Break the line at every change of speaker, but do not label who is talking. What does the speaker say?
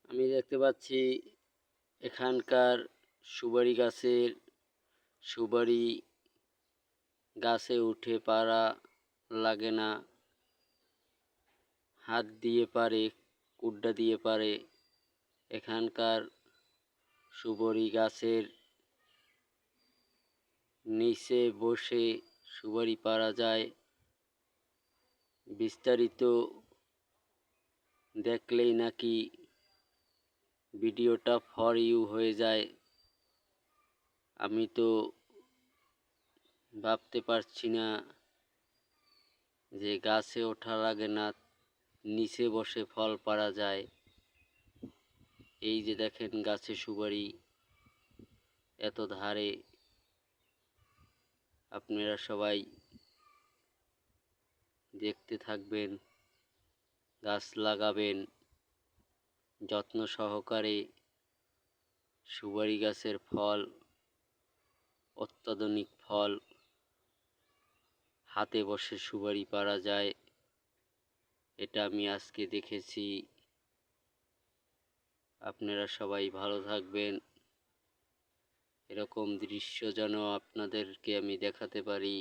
আমি দেখতে পাচ্ছি এখানকার সুপারি গাছে উঠে পারা লাগে না, হাত দিয়ে পারে, কুড্ডা দিয়ে পারে। এখানকার সুপারি গাছের নিচে বসে সুপারি পারা যায়। বিস্তারিত দেখলেই নাকি ভিডিওটা ফর ইউ হয়ে যায়। আমি তো ভাবতে পারছি না যে গাছে ওঠা লাগে না, নিচে বসে ফল পাড়া যায়। এই যে দেখেন গাছে সুপারি এত ধারে। আপনারা সবাই দেখতে থাকবেন, গাছ লাগাবেন যত্ন সহকারে। সুপারি গাছের ফল অত্যাধুনিক ফল, হাতে বসে সুপারি পাড়া যায়। এটা আমি আজকে দেখেছি। আপনারা সবাই ভালো থাকবেন। এরকম দৃশ্য যেন আপনাদেরকে আমি দেখাতে পারি।